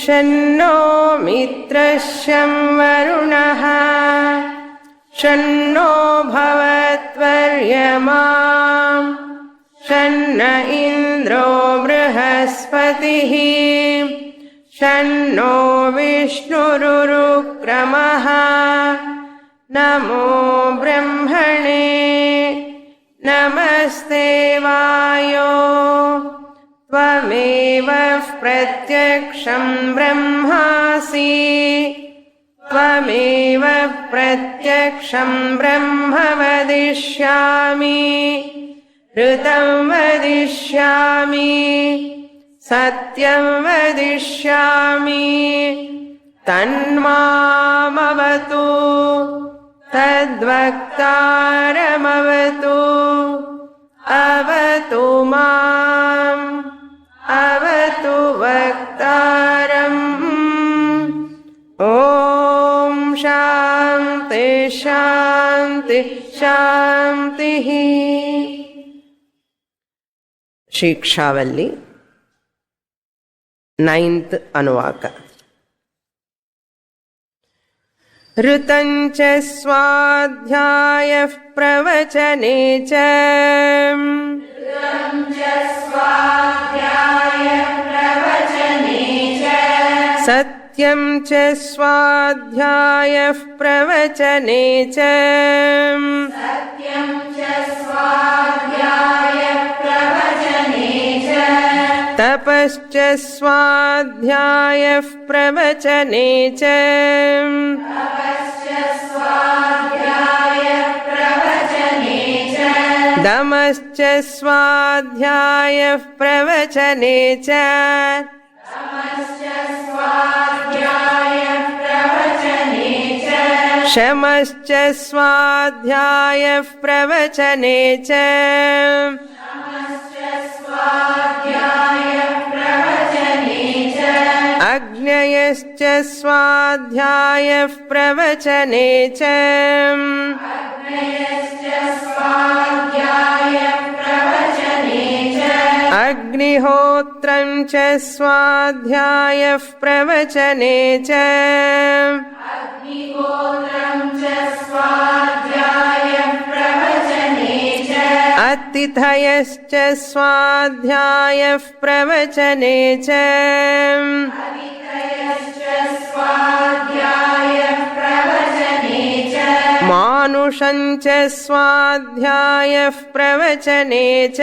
शन्नो मित्रश्यं वरुणः शन्नो भवत्वर्यमा शन्न इन्द्रो बृहस्पतिः शन्नो विष्णुरुक्रमः नमो ब्रह्मणे नमस्ते वायो त्वमेव प्रत्यक्षं ब्रह्मासि त्वमेव प्रत्यक्षं ब्रह्म वदिष्यामि ऋतं वदिष्यामि सत्यं वदिष्यामि तन्मामवतु तद्वक्तारमवतु अवतु माम् अवतु वक्तारम् ॐ शान्ति शान्ति शान्तिः Seekshaavallee 9th Anuvaka ऋतं च स्वाध्यायः प्रवचने च सत्यं च स्वाध्यायः प्रवचने च तपश्च स्वाध्यायः प्रवचने च दमश्च स्वाध्यायः प्रवचने च शमश्च स्वाध्यायः प्रवचने च अग्नयश्च स्वाध्यायः प्रवचने च अग्निहोत्रं च स्वाध्यायः प्रवचने च अतिथयश्च स्वाध्यायः प्रवचने च मानुषं च स्वाध्यायः प्रवचने च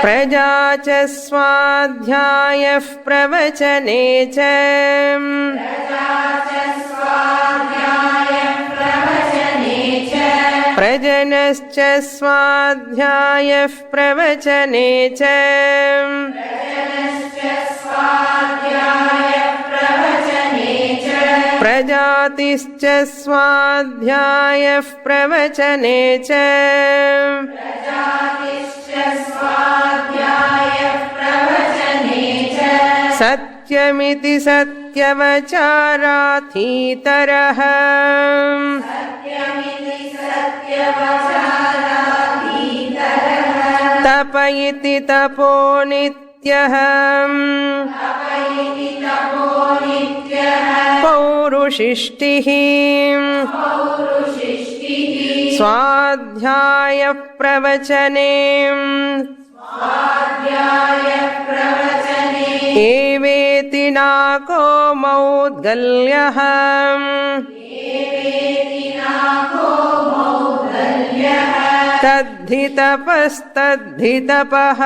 प्रजा च स्वाध्यायः प्रवचने च प्रजनश्च स्वाध्यायः प्रवचने च प्रजातिश्च स्वाध्यायः प्रवचने च सत्यमिति सत्यवचारातीतरः तप इति तपो नित्यः पौरुषिष्टिः स्वाध्याय प्रवचने एवेति नाको मौद्गल्यः तद्धि तपस्तद्धि तपः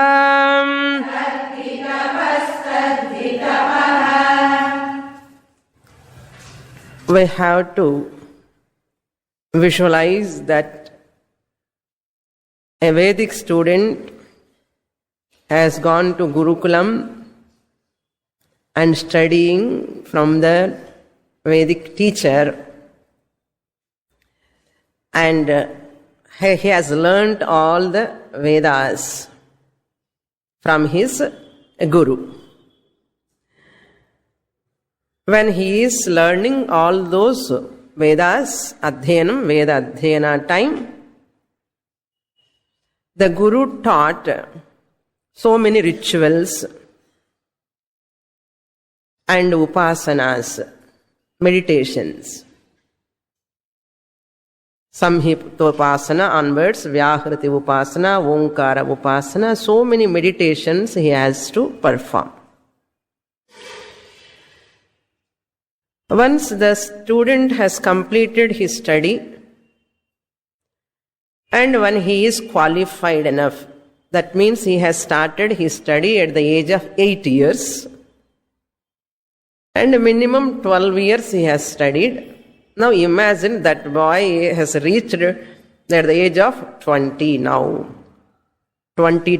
We have to visualize that a Vedic student has gone to Gurukulam and studying from the Vedic teacher, and he has learnt all the Vedas from his Guru. When he is learning all those Vedas, Adhyanam, Veda Adhyana time, The Guru taught so many rituals and upasanas, meditations. Samhitopasana onwards, Vyahriti upasana, Omkara upasana, so many meditations he has to perform. Once the student has completed his study, and when he is qualified enough, that means he has started his study at the age of 8 years, and minimum 12 years he has studied. Now imagine that boy has reached at the age of 20 now. 20,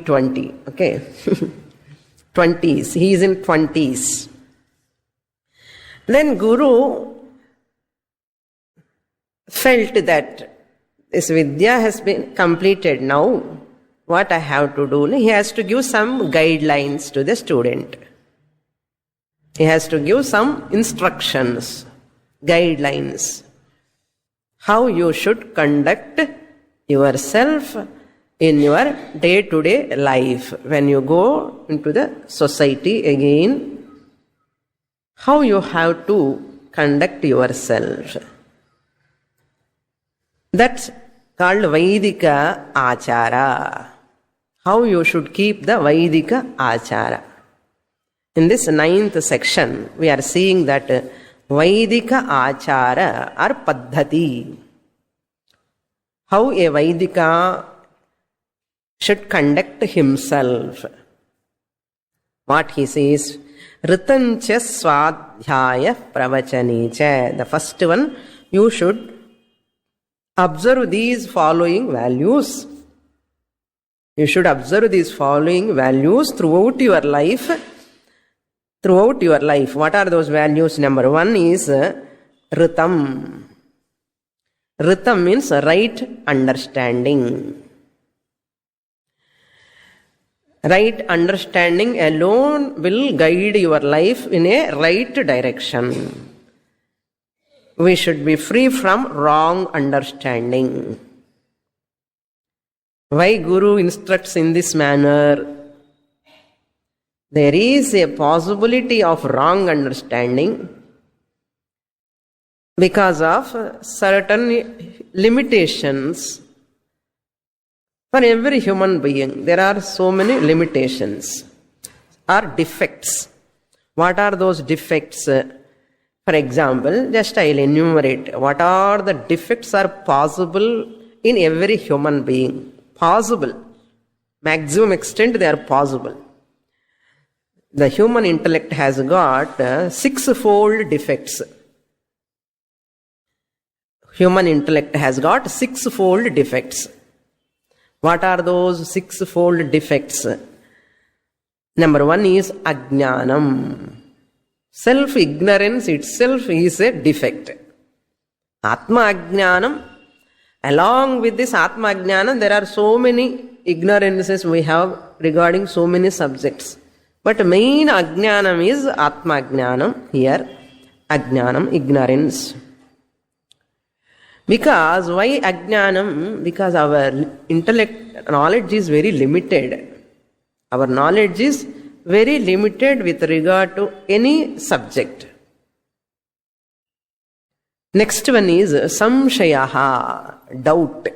okay. 20s, he is in 20s. Then Guru felt that this Vidya has been completed now. What I have to do? He has to give some guidelines to the student. He has to give some instructions, guidelines. How you should conduct yourself in your day-to-day life. When you go into the society again, how you have to conduct yourself. That's called Vaidika Achara. How you should keep the Vaidika Achara. In this 9th section, we are seeing that Vaidika Achara or Paddhati. How a Vaidika should conduct himself. What he says, Ritancha Swadhyaya Pravachanicha. The first one, you should observe these following values. You should observe these following values throughout your life. Throughout your life. What are those values? Number 1 is Ritam. Ritam means right understanding. Right understanding alone will guide your life in a right direction. We should be free from wrong understanding. Why Guru instructs in this manner? There is a possibility of wrong understanding because of certain limitations. For every human being, there are so many limitations or defects. What are those defects? For example, just I will enumerate what are the defects are possible in every human being. Possible. Maximum extent they are possible. The human intellect has got 6-fold defects. Human intellect has got 6-fold defects. What are those 6-fold defects? Number 1 is Ajnanam. Self-ignorance itself is a defect. Atma Ajnanam. Along with this Atma Ajnanam, there are so many ignorances we have regarding so many subjects. But main Ajnanam is Atma Ajnanam. Here, Ajnanam, ignorance. Because why Ajnanam? Because our intellect knowledge is very limited. Our knowledge is very limited with regard to any subject. Next one is Samshayaha, doubt.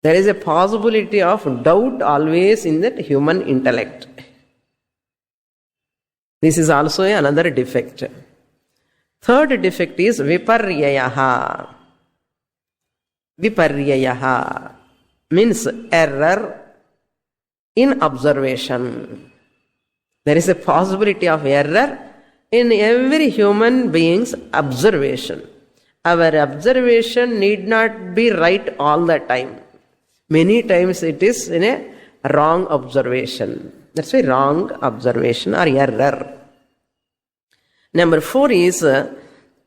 There is a possibility of doubt always in that human intellect. This is also another defect. Third defect is Viparyayaha. Viparyayaha means error in observation. There is a possibility of error in every human being's observation. Our observation need not be right all the time. Many times it is in a wrong observation. That's why wrong observation or error. Number 4 is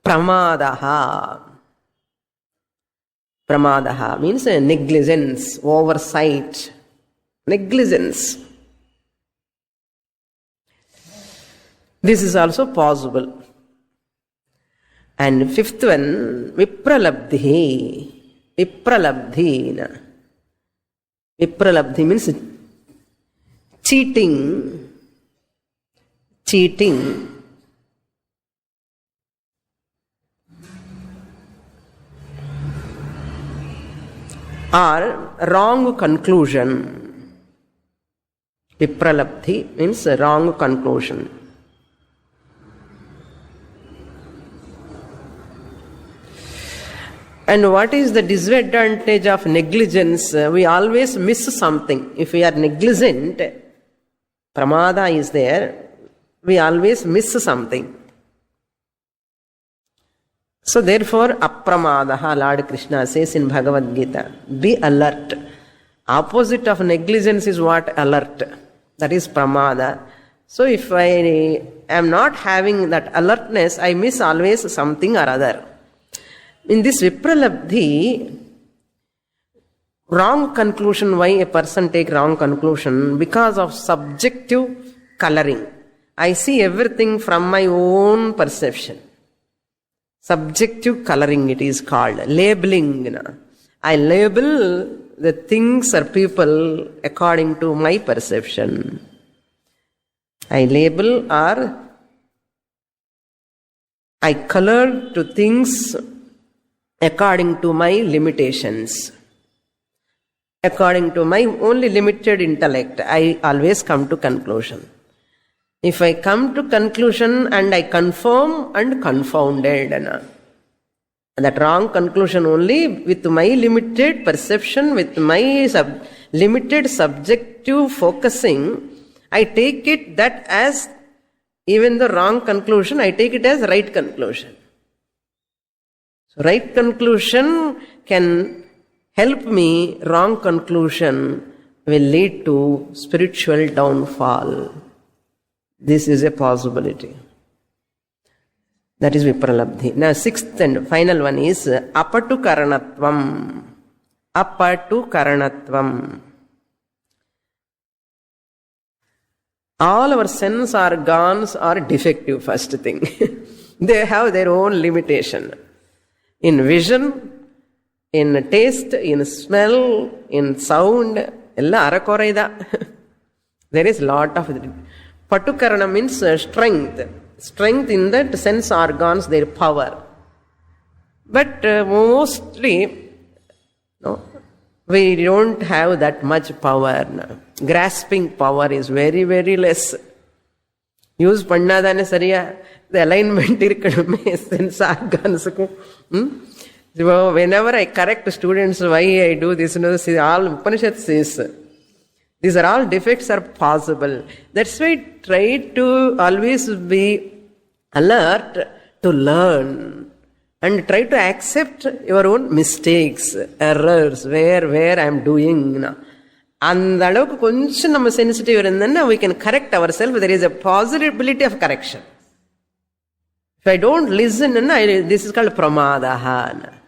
Pramadaha. Pramadaha means negligence, oversight, negligence. This is also possible. And 5th one, Vipralabdhi. Vipralabdhi. Vipralabdhi means cheating, or wrong conclusion. Vipralabdhi means wrong conclusion. And what is the disadvantage of negligence? We always miss something. If we are negligent, pramada is there, we always miss something. So therefore, apramadaha, Lord Krishna says in Bhagavad Gita, be alert. Opposite of negligence is what? Alert. That is pramada. So if I am not having that alertness, I miss always something or other. In this Vipralabdhi, wrong conclusion, why a person take wrong conclusion? Because of subjective coloring. I see everything from my own perception. Subjective coloring it is called. Labeling. I label the things or people according to my perception. I label or I color to things according to my limitations. According to my only limited intellect, I always come to conclusion. If I come to conclusion and I confirm and confounded, that wrong conclusion only with my limited perception, with my limited subjective focusing, I take it that as, even the wrong conclusion, I take it as right conclusion. So right conclusion can help me, wrong conclusion will lead to spiritual downfall. This is a possibility. That is Vipralabdhi. Now, sixth and final one is apatu karanatvam. Apatu karanatvam. All our sense organs are defective, first thing. They have their own limitation. In vision, in taste, in smell, in sound, ella arakoraida. There is lot of Patukarana means strength. Strength in that sense organs, their power. But mostly, we don't have that much power. Grasping power is very, very less. Use pannadane sariya. The alignment irukkadume sense organs ku. So whenever I correct students why I do this, all Upanishad says. These are all defects are possible. That's why try to always be alert to learn and try to accept your own mistakes, errors, where I am doing. And the sensitive, we can correct ourselves. There is a possibility of correction. If I don't listen, this is called pramadaha.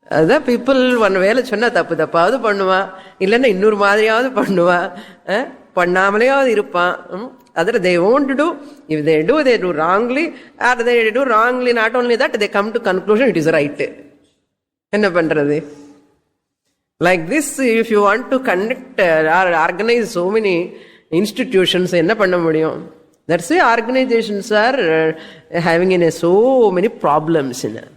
Other people, one way, chonna tappu tapadu pannuva, illana innur maadriyavadu pannuva, pannamalayavathu iruppan. Other they won't do. If they do wrongly, or they do wrongly. Not only that, they come to conclusion it is right. Enna pandrathu? Like this, if you want to conduct or organize so many institutions, enna panna mudiyum? That's why organizations are having so many problems in it.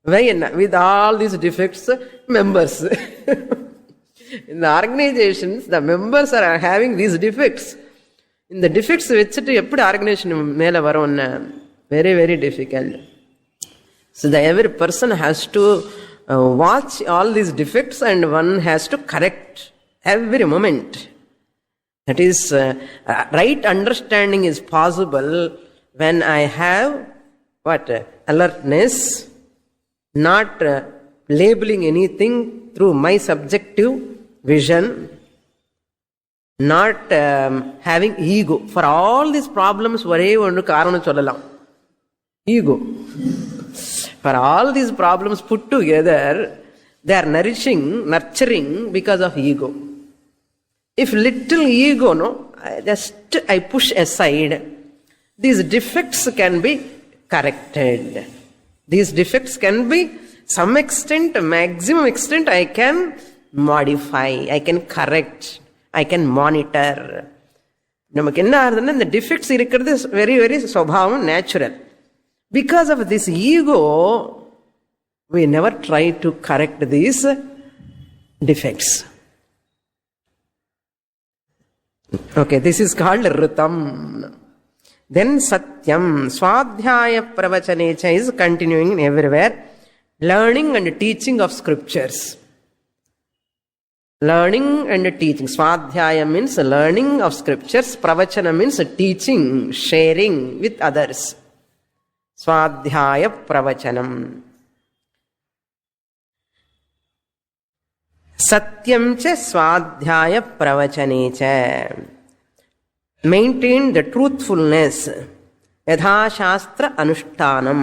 With all these defects, members. In the organizations, the members are having these defects. In the defects, vechittu epdi organization mela varum? Very, very difficult. So every person has to watch all these defects and one has to correct every moment. That is, right understanding is possible when I have alertness, not labeling anything through my subjective vision, not having ego. For all these problems, ego. For all these problems put together, they are nurturing because of ego. If little ego, I push aside, these defects can be corrected. These defects can be, some extent, maximum extent, I can modify, I can correct, I can monitor. நமக்கு என்ன ஆகுதுன்னா இந்த defects இருக்கிறது very very சுபாவம், natural. Because of this ego we never try to correct these defects. Okay, this is called ritam. Then satyam, swadhyaya pravachane is continuing everywhere. Learning and teaching of scriptures. Learning and teaching. Swadhyaya means learning of scriptures. Pravachana means teaching, sharing with others. Swadhyaya pravachanam. Satyam cha swadhyaya pravachane cha. Maintain the truthfulness. Yadha shastra anushtanam.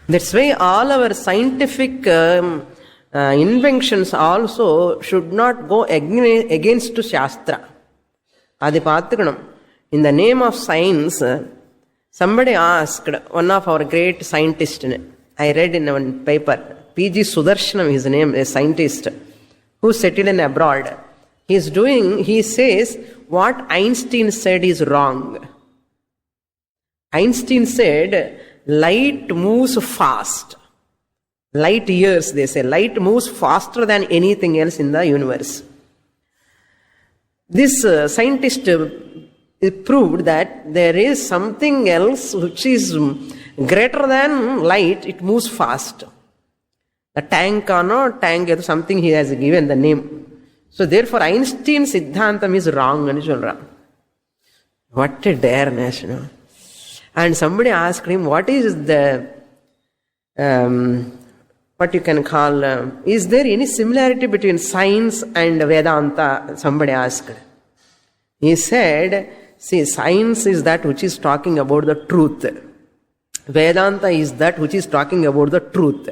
That's why all our scientific inventions also should not go against Shastra. Adi paathukanam. In the name of science, somebody asked, one of our great scientists, I read in one paper, P.G. Sudarshanam, his name, a scientist who settled in abroad. He says, what Einstein said is wrong. Einstein said, light moves fast. Light years, they say. Light moves faster than anything else in the universe. This scientist proved that there is something else which is greater than light. It moves fast. The tank or no tank, something he has given the name. So therefore Einstein's Siddhantam is wrong. What a dareness, you know. And somebody asked him, what is the, what you can call, is there any similarity between science and Vedanta? Somebody asked. He said, see, science is that which is talking about the truth. Vedanta is that which is talking about the truth.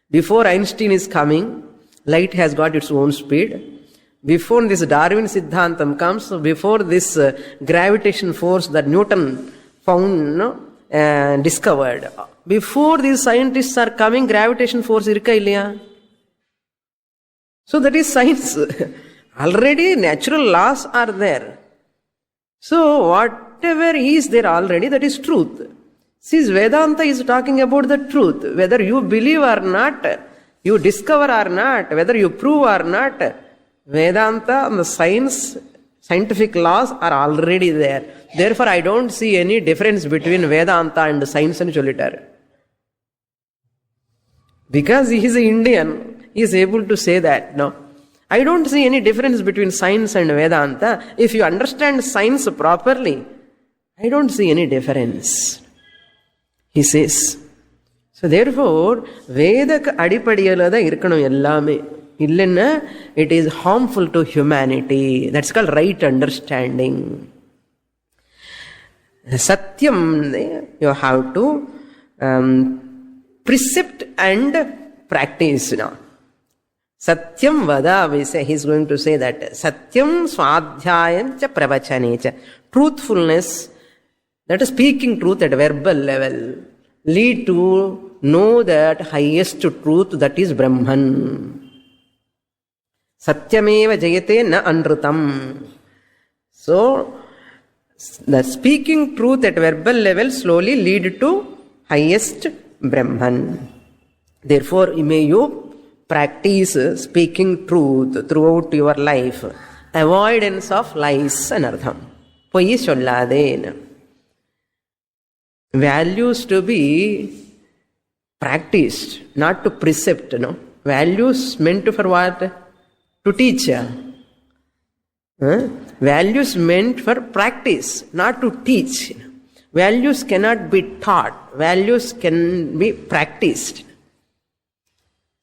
Before Einstein is coming, light has got its own speed. Before this Darwin Siddhantam comes, before this gravitation force that Newton found, discovered. Before these scientists are coming, gravitation force irka illaya? So that is science. Already natural laws are there. So whatever is there already, that is truth. Since Vedanta is talking about the truth, whether you believe or not, you discover or not, whether you prove or not, Vedanta and the scientific laws are already there. Therefore, I don't see any difference between Vedanta and science and solitar. Because he is an Indian, he is able to say that, no. I don't see any difference between science and Vedanta. If you understand science properly, I don't see any difference, he says. So therefore, Vedaka adipadiyalada irkanum ellame. Illenna, it is harmful to humanity. That's called right understanding. Satyam, you have to precept and practice now. Satyam vada, we say, he's going to say that. Satyam swadhyayam cha pravachane cha. Truthfulness, that is speaking truth at verbal level, lead to know that highest truth, that is Brahman. Satyameva jayate na anrutam. So, the speaking truth at verbal level slowly lead to highest Brahman. Therefore, may you practice speaking truth throughout your life. Avoidance of lies anartham. Poi sollade. Values to be practiced, not to precept, no. Values meant for what? To teach. Values meant for practice, not to teach. Values cannot be taught. Values can be practiced.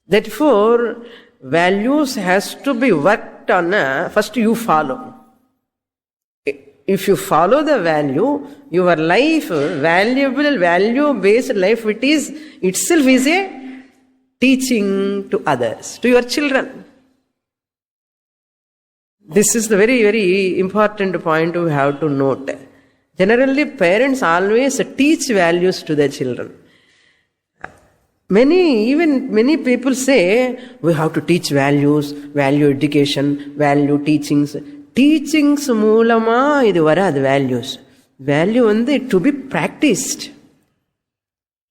Therefore, values has to be worked on. First you follow. If you follow the value, your life, valuable, value-based life, it is itself is a teaching to others, to your children. This is the very, very important point we have to note. Generally, parents always teach values to their children. Many people say, we have to teach values, value education, value teachings. Teachings moolama idu varadu values. Value and to be practiced.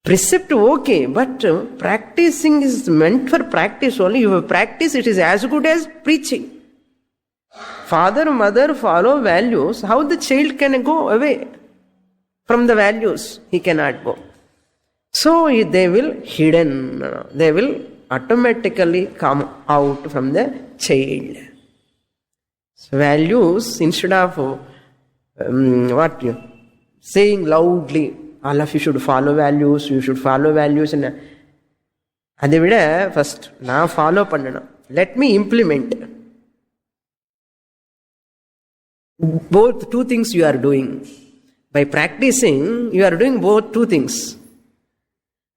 Precept okay, but practicing is meant for practice only. You have practice, it is as good as preaching. Father, mother follow values. How the child can go away from the values? He cannot go. So they will hidden. They will automatically come out from the child. So values, instead of saying loudly, all of you should follow values, you should follow values. Adai vida first, na follow pannanum. Let me implement. Both two things you are doing. By practicing, you are doing both two things.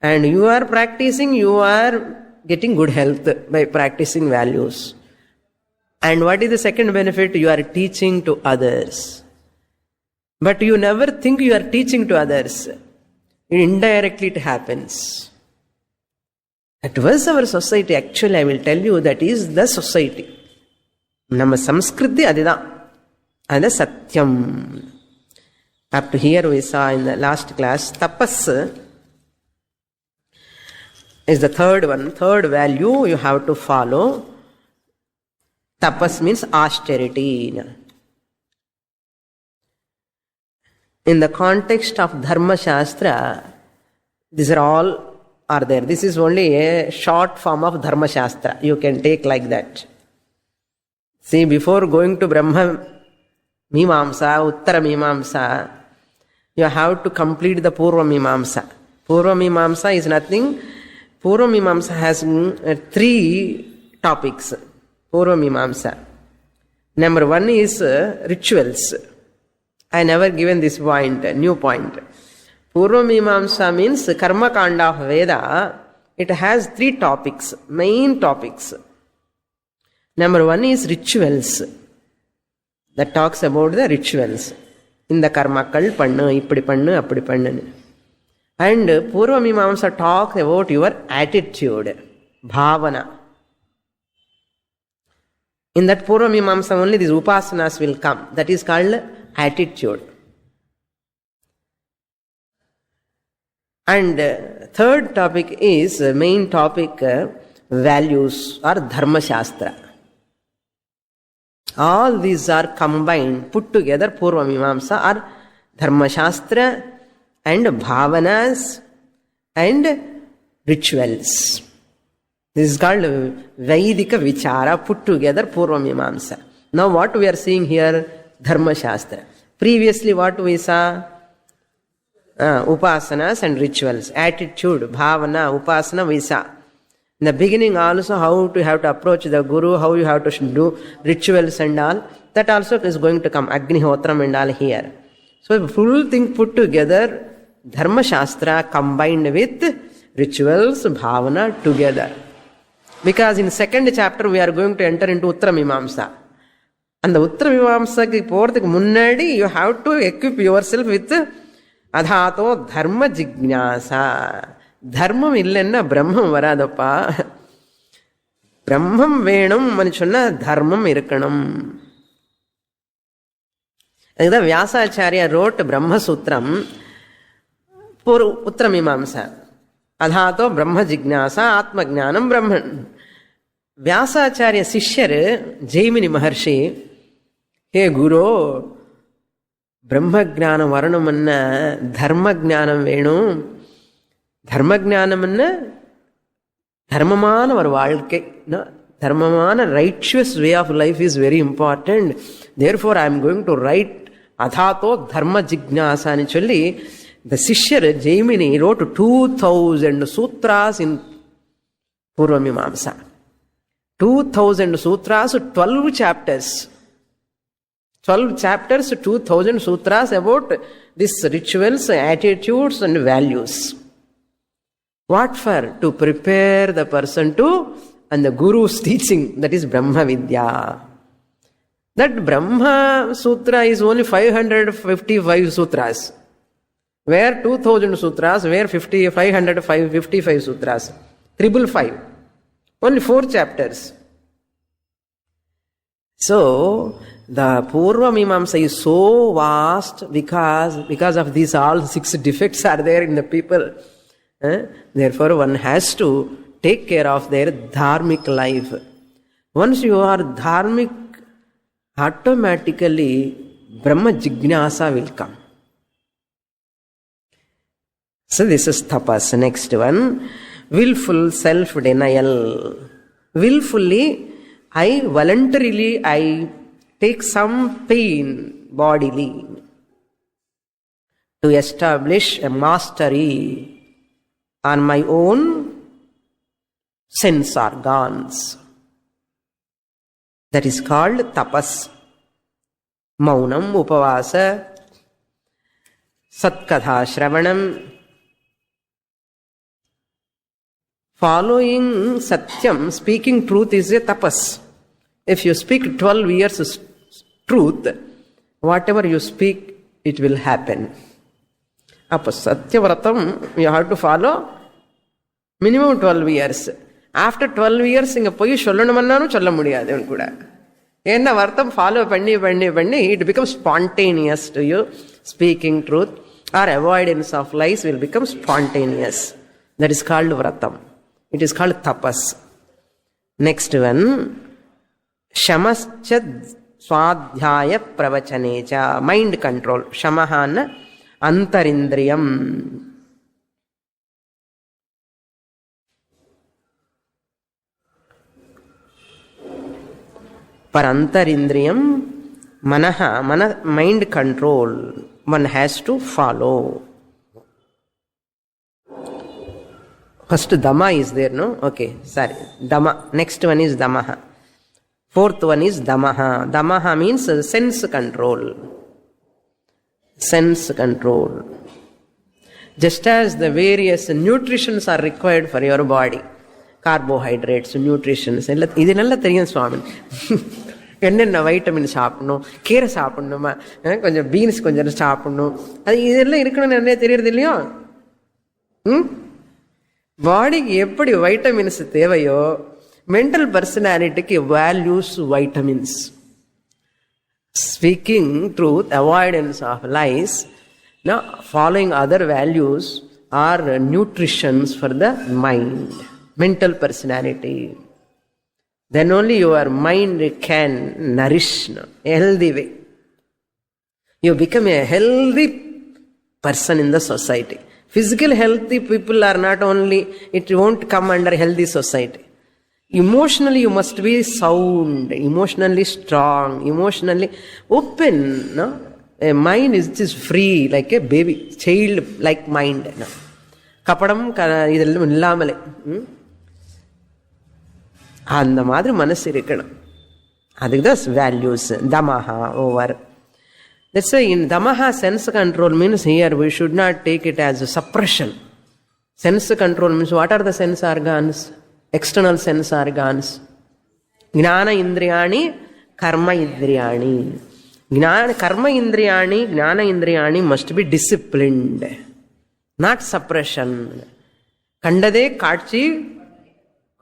And you are practicing, you are getting good health by practicing values. And what is the second benefit? You are teaching to others. But you never think you are teaching to others. Indirectly it happens. That was our society. Actually, I will tell you, that is the society. Nama Samskriti adida. And the Satyam. Up to here we saw in the last class, tapas is the third one. Third value you have to follow. Tapas means austerity. In the context of Dharma Shastra, these are all are there. This is only a short form of Dharma Shastra. You can take like that. See, before going to Brahma Mimamsa, Uttara Mimamsa, you have to complete the Purva Mimamsa. Purva Mimamsa is nothing. Purva Mimamsa has 3 topics. Purva Mimamsa. Number 1 is rituals. I never given this point, new point. Purva Mimamsa means Karma Kanda of Veda. It has 3 topics, main topics. Number 1 is rituals. That talks about the rituals. In the karmakal pannu, ippadi pannu, appadi pannu. And Purva Mimamsa talks about your attitude, bhavana. In that Purva Mimamsa only these upasanas will come. That is called attitude. And third topic is, main topic, values or Dharma Shastra. All these are combined, put together, Purva Mimamsa or Dharma Shastra and Bhavanas and rituals. This is called Vaidika Vichara, put together Purva Mimamsa. Now what we are seeing here, Dharma Shastra. Previously what we saw? Upasanas and rituals. Attitude, Bhavana, Upasana, we saw. In the beginning also how to have to approach the Guru, how you have to do rituals and all. That also is going to come. Agnihotram and all here. So full thing put together, Dharma Shastra combined with rituals, Bhavana together. Because in second chapter we are going to enter into Uttara Mimamsa. And the Uttara Mimamsa ki porthukku munnadi you have to equip yourself with Adhato Dharma Jignasa. Dharmam illenna Brahmam varadappa. Brahmam venum manchonna Dharmam irukkanum. And the Vyasacharya wrote Brahma Sutram for Uttara Mimamsa. Adhato Brahma Jignasa Atma Jnanam Brahman. Vyasacharya Sishyar Jaimini Maharshi, hey Guru, Brahma Jnanam Varanamanna Dharma Jnanam Venu. Dharma Jnanamanna Dharmamana or Valke. Dharmamana, righteous way of life is very important. Therefore, I am going to write Adhato Dharma Jignasa Anichulli. The Sishyar Jaimini wrote 2000 sutras in Purva Mimamsa. 2000 sutras, 12 chapters. 12 chapters, 2000 sutras about these rituals, attitudes and values. What for? To prepare the person to, and the Guru's teaching, that is Brahma Vidya. That Brahma Sutra is only 555 sutras. Where 2000 sutras, where 555 sutras, 555. Only 4 chapters. So, the Purva Mimamsa is so vast because of these all 6 defects are there in the people. Therefore, one has to take care of their dharmic life. Once you are dharmic, automatically Brahma Jignasa will come. So this is tapas. Next one, willful self-denial. Willfully, voluntarily, I take some pain bodily to establish a mastery on my own sense organs. That is called tapas. Maunam, upavasa, satkatha shravanam. Following satyam, speaking truth is a tapas. If you speak 12 years truth, whatever you speak, it will happen. Appa satyavratam, you have to follow minimum 12 years. After 12 years, inga poi sollanumannanu solla mudiyadhu kuda. Enna vartham follow panni, it becomes spontaneous to you. Speaking truth or avoidance of lies will become spontaneous. That is called vratam. It is called tapas. Next one, shamascha swadhyaya pravachane. Mind control. Shamahana antarindriyam. Parantarindriyam, manaha, mind control. One has to follow. First Dhamma is there, no? Okay, sorry. Dhamma. Next one is Dhammaha. 4th one is Dhammaha. Dhammaha means sense control. Sense control. Just as the various nutritions are required for your body. Carbohydrates, nutritions. Idinalla theriyum Swami. என்னென்ன vitamin சாப்பிடணும், கீரை சாப்பிடணுமா, கொஞ்சம் beans கொஞ்சம் சாப்பிடணும், அது இதெல்லாம் இருக்கணும்னு நிறைய தெரியறது இல்லையோ. பாடிக்கு எப்படி வைட்டமின்ஸ் தேவையோ மென்டல் பர்சனாலிட்டிக்கு values vitamins. Speaking truth, avoidance of lies, following other values are nutritions for the mind, mental personality. Then only your mind can nourish in a healthy way. You become a healthy person in the society. Physical healthy people are not only, it won't come under healthy society. Emotionally you must be sound, emotionally strong, emotionally open. No? A mind is just free, like a baby, child like mind. Kapadam idellum illamale. அந்த மாதிரி மனசு இருக்கணும். அதுக்கு தான் values. தமஹா over. That's why in Dhammaha, sense control means here we should not take it as a suppression. Sense control means what are the sense organs? External sense organs. Gnana indriyani, karma indriyani. Karma indriyani, gnana indriyani must be disciplined, not suppression. Kandade kaatchi,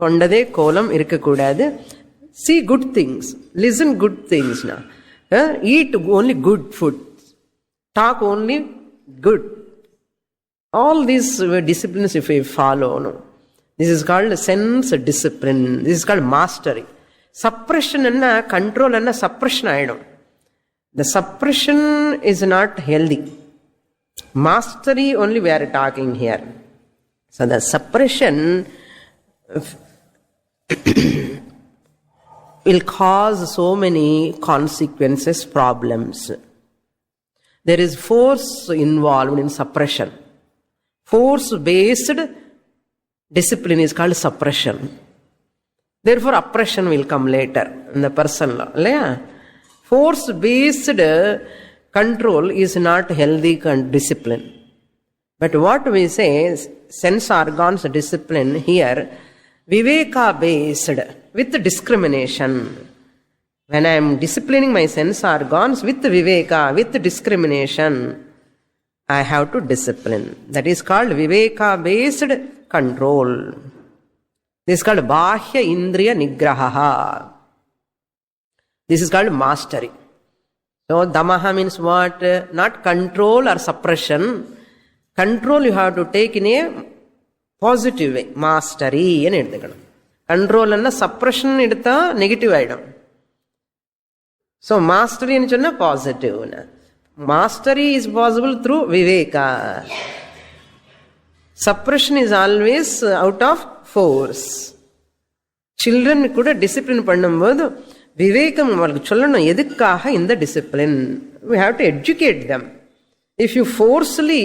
kondade kolam irukakudadu. See good things, listen good things now. Eat only good food, talk only good. All these disciplines if we follow, no? This is called sense discipline. This is called mastery. Suppression and control and suppression aidum. The suppression is not healthy. Mastery only we are talking here. So the suppression will cause so many consequences, problems. There is force involved in suppression. Force-based discipline is called suppression. Therefore, oppression will come later in the person. Force-based control is not healthy discipline. But what we say is sense organs discipline here, viveka-based, with discrimination. When I am disciplining my sense organs with viveka, with discrimination, I have to discipline. That is called viveka-based control. This is called bahya indriya nigraha. This is called mastery. So damaha means what? Not control or suppression. Control you have to take in a positive way. Mastery. Control and suppression is negative item. So mastery is positive. Mastery is possible through viveka. Suppression is always out of force. Children could discipline பண்ணும்போது விவேகம் அவங்களுக்கு சொல்லணும் எதுக்காக இந்த discipline. We have to educate them. If you forcefully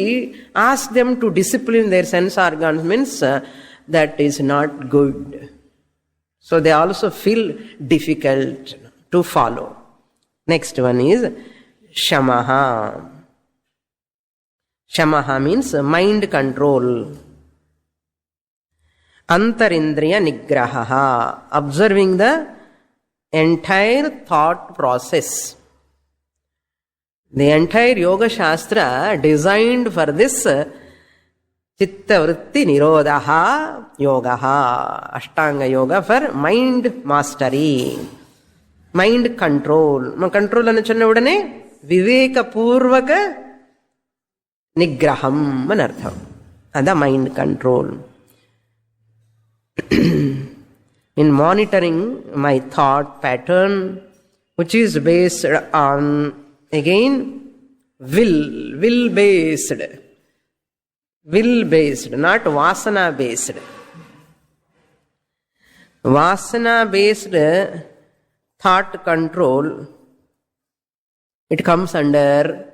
ask them to discipline their sense organs means that is not good. So they also feel difficult to follow. Next one is shamaha. Shamaha means mind control. Antarindriya nigraha. Observing the entire thought process. The entire Yoga Shastra designed for this Chitta Vritti Nirodha Yoga. Ashtanga Yoga for mind mastery. Mind control. Control anu chonna udane Viveka Purvaka Nigraham anartham. Ada mind control. In monitoring my thought pattern, which is based on, again, will based, not vasana based. Vasana based thought control, it comes under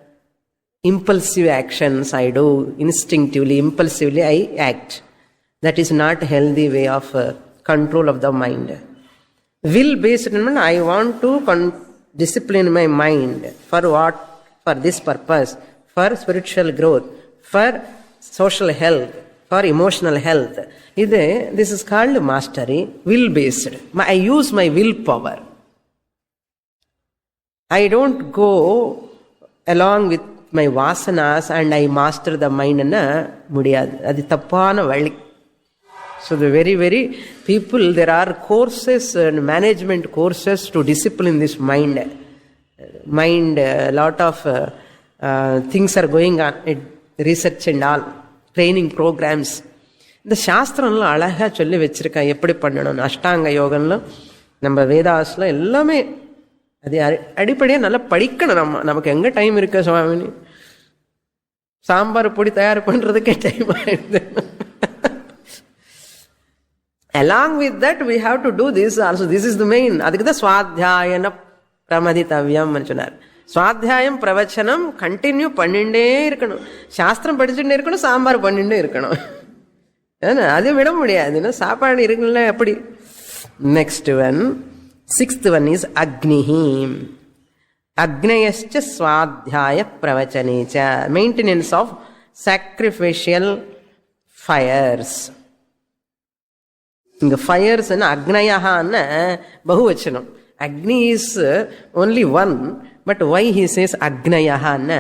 impulsive actions I do, instinctively, impulsively I act. That is not a healthy way of control of the mind. Will based, I want to discipline my mind. For what? For this purpose. For spiritual growth. For social health. For emotional health. This is called mastery. Will based. I use my willpower. I don't go along with my vasanas and I master the mind. Adi tappana vali. So the very people, there are courses and management courses to discipline this mind. A lot of things are going on, research and all, training programs. இந்த சாஸ்திரம்லாம் அழகாக சொல்லி வச்சிருக்காங்க எப்படி பண்ணணும். அஷ்டாங்க யோகம்லாம் நம்ம வேதாஸ்ல எல்லாமே அது அடிப்படையாக நல்லா படிக்கணும். நமக்கு எங்கே டைம் இருக்கு சுவாமினி? சாம்பார் பொடி தயார் பண்ணுறதுக்கே டைம் ஆயிடுது. Along with that, we have to do this also. This is the main. அதுக்கு தான் ஸ்வாத்யாயன பிரமதித்தவ்யம் சொன்னார். ஸ்வாத்யாயம் பிரவச்சனம் கண்டினியூ பண்ணிட்டே இருக்கணும். சாஸ்திரம் படிச்சுட்டே இருக்கணும், சாம்பார் பண்ணிட்டே இருக்கணும். ஏன்னா அது விட முடியாது. சாப்பாடு இருக்குல்ல எப்படி. Next one, sixth one is அக்னிஹி. அக்னயஸ்ச ஸ்வாத்யாய பிரவச்சனேச்ச. Maintenance of sacrificial fires. இங்க ஃபயர்ஸ் அக்னயஹான்னு பகுவச்சனம். அக்னி is only one, but why he says அக்னயஹான்னு?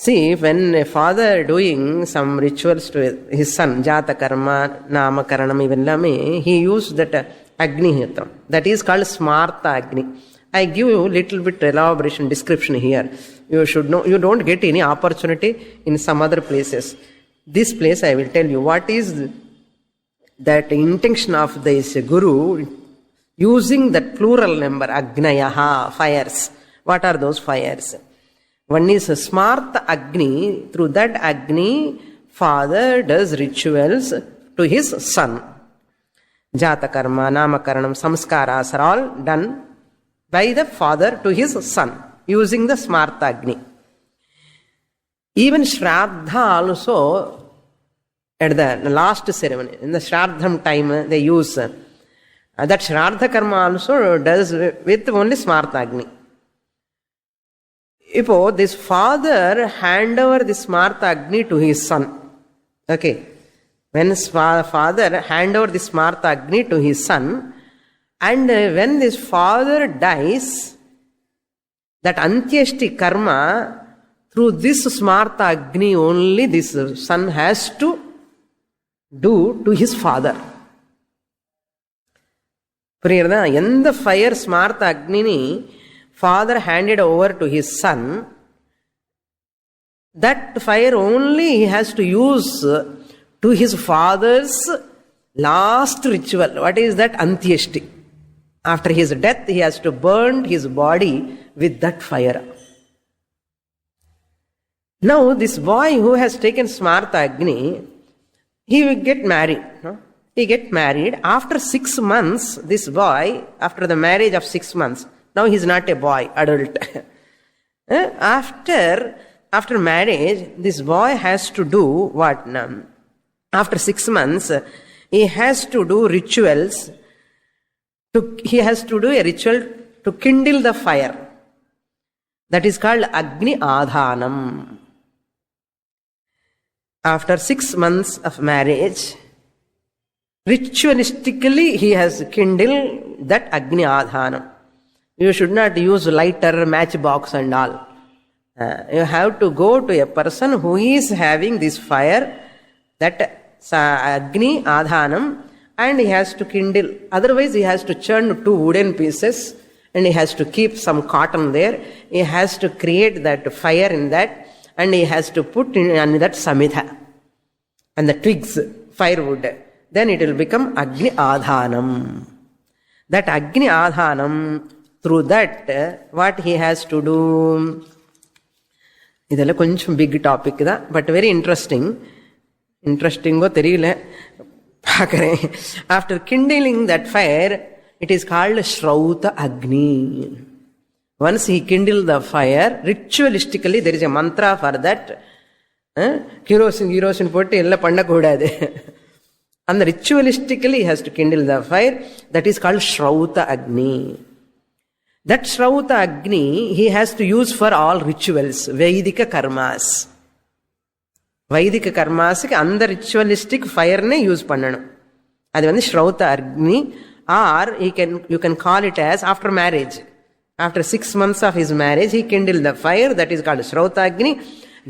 See, when a father doing some rituals to his son, jata karma, namakaranam, ivellame, he used that agnihotam. That is called smarta agni. I give you little bit elaboration description here. You should know. You don't get any opportunity in some other places. This place I will tell you what is that intention of this guru using that plural number agnayaha, fires. What are those fires? One is smarta agni. Through that agni, father does rituals to his son. Jata karma, namakaranam, samskaras are all done by the father to his son using the smarta agni. Even Shraddha also, at the last ceremony, in the Shraddham time, they use that Shraddha karma also does with only Smarta Agni. Ipo, this father hand over the Smarta Agni to his son. Okay. When father hand over the Smarta Agni to his son, and when this father dies, That Antyeshti karma, through this Smarta Agni only this son has to do to his father. புரியுறதா? எந்த fire ஸ்மார்த்த அக்னினி father handed over to his son, that fire only he has to use to his father's last ritual. What is that? Antyeshti. After his death, he has to burn his body with that fire. Now, this boy who has taken Smarta Agni, he will get married. No? He get married. After 6 months, this boy, after the marriage of 6 months, now he is not a boy, adult. After marriage, this boy has to do what? After 6 months, he has to do rituals. He has to do a ritual to kindle the fire. That is called Agni Adhanam. After 6 months of marriage, ritualistically he has kindled that Agni Adhanam. You should not use lighter, matchbox and all. You have to go to a person who is having this fire, that Agni Adhanam, and he has to kindle. Otherwise, he has to churn 2 wooden pieces and he has to keep some cotton there. He has to create that fire in that, and he has to put in that Samidha and the twigs, firewood. Then it will become Agni Adhanam. That Agni Adhanam, through that, what he has to do? இதெல்லாம் கொஞ்சம் big topic தான், but very இன்ட்ரெஸ்டிங்கோ தெரியல, பார்க்குறேன். After kindling that fire, it is called ஸ்ரௌத அக்னி. Once he kindle the fire, ritualistically there is a mantra for that. Kerosene போட்டு எல்லாம் பண்ணக்கூடாது. அந்த ritualistically has to kindle the fire. That is called ஸ்ரௌத அக்னி. That Shrauta Agni he has to use for all rituals, Vedika karmas. Vedika karmasக்கு அந்த ritualistic fire-ne use பண்ணணும். அது வந்து Shrauta Agni, or you can call it as after marriage. After 6 months of his marriage, he kindled the fire, that is called Shrauta Agni.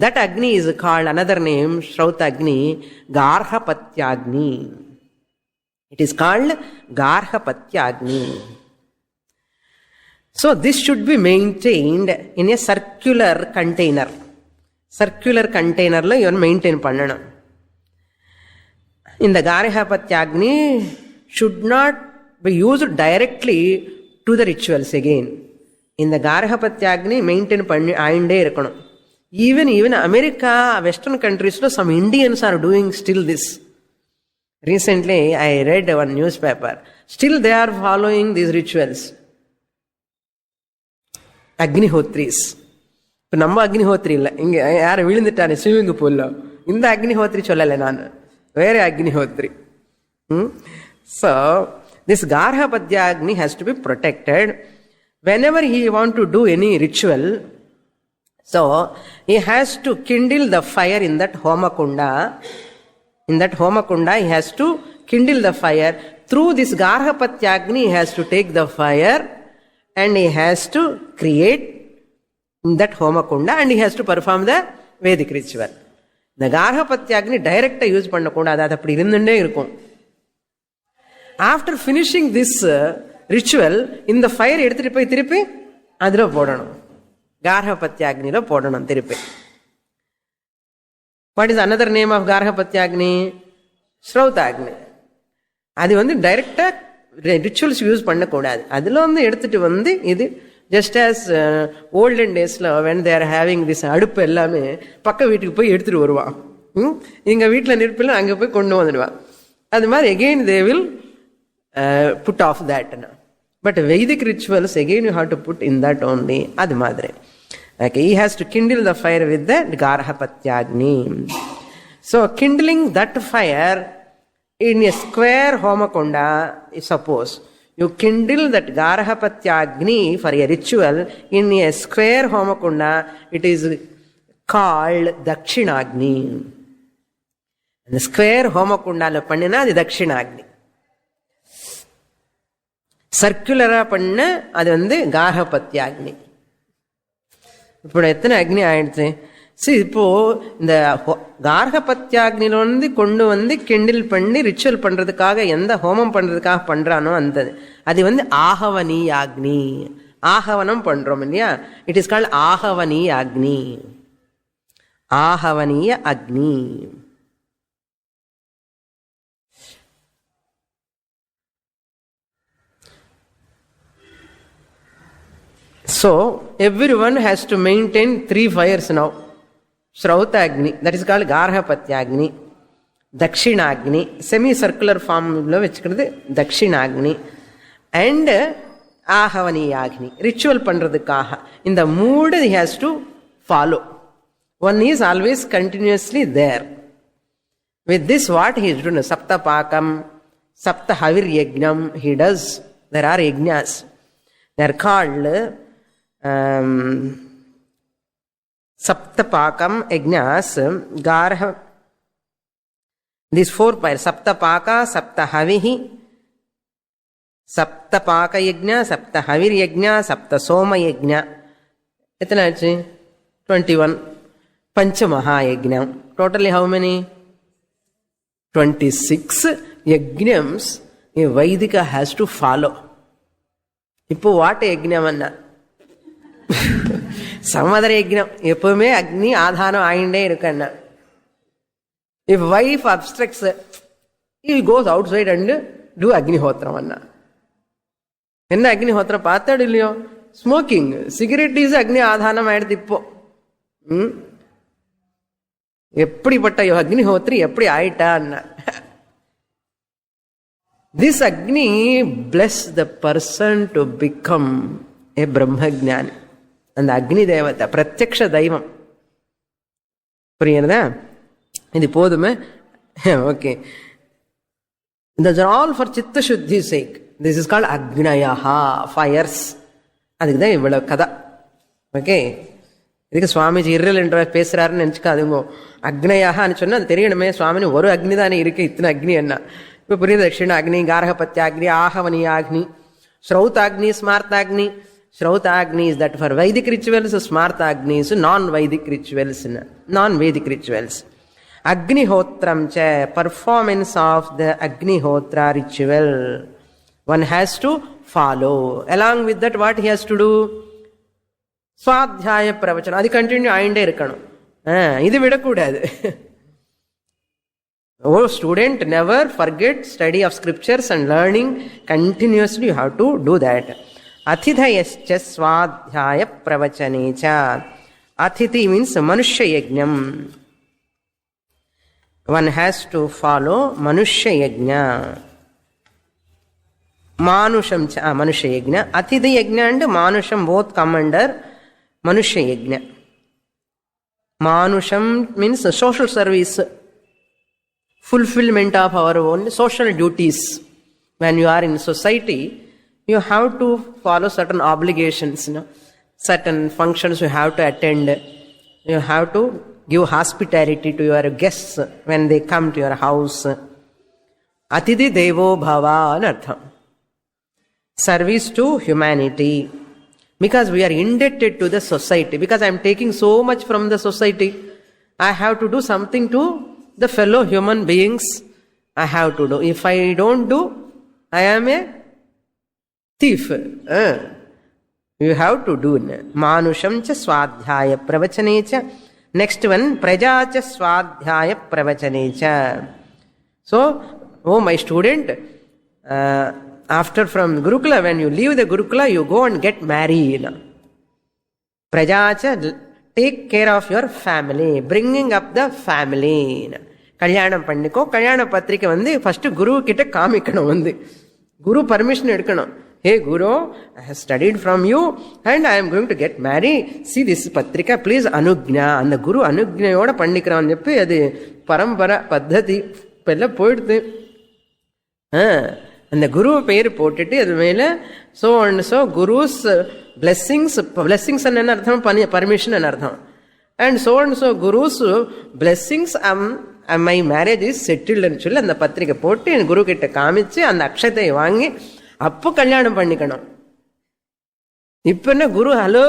That Agni is called, another name, Shrauta Agni, Garhapatyagni. It is called Garhapatyagni. So this should be maintained in a circular container. Circular container la you maintain பண்ணணும். In the Garhapatyagni should not be used directly to the rituals again. In the Garhapatyagni maintain பண்ணி ஆயிண்டே இருக்கணும். Even America, Western countries, some Indians are doing still this. Recently I read one newspaper. Still they are following these rituals. அக்னிஹோத்ரிஸ். இப்போ நம்ம அக்னிஹோத்ரி இல்லை, இங்கே யாரும் விழுந்துட்டானே swimming பூலில், இந்த அக்னிஹோத்ரி சொல்லலை நான், வேற Agnihotri. So this Garhapatyagni has to be protected. Whenever he want to do any ritual, so he has to kindle the fire in that Homakunda. In that Homakunda he has to kindle the fire. Through this Garhapatyagni he has to take the fire and he has to create that Homakunda and he has to perform the Vedic ritual. The Garhapatyagni direct use பண்ணக்கூடாது, அது அப்படி இருந்துட்டே இருக்கும். After finishing this ritual, இந்த fire எடுத்துட்டு போய் திருப்பி அதில் போடணும், Garhapatyagniல போடணும் திருப்பி. What is another name of Garhapatyagni? Shrautagni. அது வந்து டைரக்டா ரிச்சுவல்ஸ் யூஸ் பண்ணக்கூடாது, அதில் வந்து எடுத்துட்டு வந்து இது ஜஸ்ட் ஆஸ் ஓல்டன் டேஸில் வென் தேர் ஹேவிங் திஸ் அடுப்பு எல்லாமே பக்க வீட்டுக்கு போய் எடுத்துட்டு வருவான். எங்கள் வீட்டில் நெருப்பில் அங்கே போய் கொண்டு வந்துடுவான். அது மாதிரி again they will put off that. But வைதிக் rituals again you have to put in that only. அது மாதிரி okay, he has to kindle the fire with the Garhapatyagni. So kindling that fire in a square Homakunda, suppose you kindle that Garhapatyagni for a ritual in a square Homakunda, it is called Dakshinagni. The square Homakunda la pannina adu Dakshinagni. Circular panna adu vandu Garhapatyagni. ఇప్పుడు எத்தனை அக்னி ஆயிடுச்சு? சரி, இப்போ இந்த கார்கபத்தியாக்னில வந்து கொண்டு வந்து Kindle பண்ணி ரிச்சுவல் பண்றதுக்காக எந்த ஹோமம் பண்றதுக்காக பண்றானோ அந்த அது வந்து ஆகவனீய அக்னி. ஆகவனம் பண்றோம் இல்லையா? It is called ஆகவனீய Agni. ஆகவனீய Agni. So everyone has to maintain 3 fires now. Shrautagni, that is called Garhapatyagni. Dakshinagni, semi-circular form lo vechikradhu Dakshinagni. And Ahavaniyagni, ritual pandradhukaga. In the mood he has to follow. One is always continuously there. With this what he is doing? Saptapakam, Saptahavir Yagnam he does. There are yajnas. They are called Saptapakam yajnas, Garha. These 4 fires, Saptapaka, Saptahavihi, Saptapaka yajna, Saptahavir yajna, Saptasoma yajna. Itna achi 21. Panchamaha yajna. Totally how many? 26 yajnams a Vaidika has to follow. இப்போ what யஜ்ஞம் அண்ணா சமதர யஜ்ஞம் எப்பவுமே அக்னி ஆதானம் ஆயிண்டே இருக்கு அண்ணா. If wife obstructs he goes outside and do அக்னிஹோத்திரம் அண்ணா. என்ன அக்னிஹோத்திரம் பார்த்தாடு இல்லையோ? ஸ்மோக்கிங், சிகரெட் இஸ் அக்னி ஆதானம் ஆயிடுது இப்போ. எப்படிப்பட்ட அக்னிஹோத்திரி எப்படி ஆயிட்டா அண்ணா. This Agni bless the person to become a Brahmagnani. And the Agni Devata, Pratyaksha Daivam. புரியுறதா? இது போதுமே. Okay. These are all for Chitta Shuddhi's sake. This is called Agnayaha, fires. அதுக்கு தான் இவ்வளவு கதை. ஓகே, இதுக்கு சுவாமிஜி irrelevant பேசுறாருன்னு நினைச்சுக்காதுங்க. அக்னயாகான்னு சொன்னா அது தெரியணுமே, சுவாமினி ஒரு அக்னி தானே இருக்கு, இத்தனை அக்னி என்ன? இப்போ புரியுது. தட்சிணாக்னி, கார்கபத்தியாக்னி, ஆகவனியாக்னி, ஸ்ரௌதாக்னி, ஸ்மார்த்தாக்னி. ஸ்ரௌதாக்னி is that for Vedic rituals, ஸ்மார்த்தாக்னி is non-Vedic rituals. Non-Vedic rituals. Agnihotram cha, performance of the Agnihotra ritual. One has to follow. Along with that, what he has to do? Swadhyaya pravachana. அது continue ஆயிண்டே இருக்கணும். இது விடக்கூடாது. Oh student, never forget study of scriptures and learning continuously. You have to do that. Athithayascha swadhyaya pravachanecha. Athithi means manushya yajnam. One has to follow manushya yajna. Manusham cha, manushya yajna. Athithi yajna and manusham both come under manushya yajna. Manusham means social service, fulfillment of our own social duties. When you are in society, you have to follow certain obligations, certain functions you have to attend. You have to give hospitality to your guests when they come to your house. Atidhi Devo Bhava anartham. Service to humanity. Because we are indebted to the society. Because I am taking so much from the society, I have to do something to the fellow human beings. I have to do. If I don't do, I am a thief. You have to do. Manusham cha swadhyaya pravachanecha. Next one, praja cha swadhyaya pravachanecha. So, oh my student, after from Gurukula, when you leave the Gurukula, you go and get married. Praja cha, take care of your family, bringing up the family. கல்யாணம் பண்ணிக்கோ. கல்யாண பத்திரிக்கை வந்து first குரு கிட்ட காமிக்கணும். வந்து குரு permission எடுக்கணும். Hey Guru, I have studied from you and I am going to get married. See this patrika, please anugna. அந்த குரு அனுக்ஞையோட பண்ணிக்கிறான். చెప్పి அது பரம்பரை பத்ததி இப்பெல்லாம் போயிடுது. அந்த குரு பேர் போட்டுட்டு அது மேல so and so Guru's blessings, blessings என்ன அர்த்தம்? பர்மிஷன் என்ன அர்த்தம்? And so Guru's blessings, my marriage is settled ன்னு சொல்லி அந்த பத்திரிக்கை போட்டு என் குரு கிட்ட காமிச்சு அந்த அக்ஷத்தை வாங்கி அப்போ கல்யாணம் பண்ணிக்கணும். இப்ப என்ன குரு ஹலோ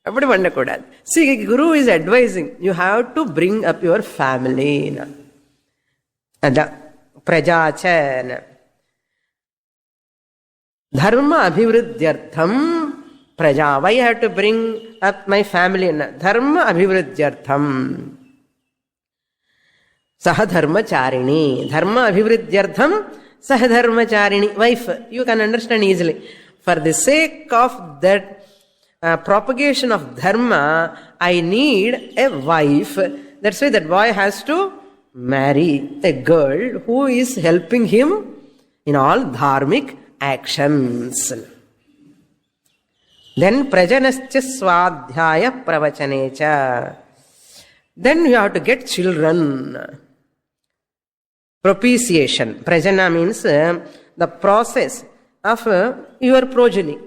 அப்படி பண்ணக்கூடாது. See, Guru is advising, you have to bring up your family. அதான் பிரஜாச்சன தர்ம அபிவிருத்தியர்த்தம் பிரஜா. Why I have to bring up my family? தர்ம அபிவிருத்தியர்த்தம் சஹதர்மச்சாரிணி. தர்ம அபிவிருத்தியர்த்தம் சஹதர்மச்சாரிணி wife. You can understand easily. For the sake of that propagation of dharma, I need a wife. That's why that boy has to marry a girl who is helping him in all dharmic actions. Then prajanascha swadhyaya pravachanacha. Then you have to get children. Propitiation. Prajana means the process of your progeny.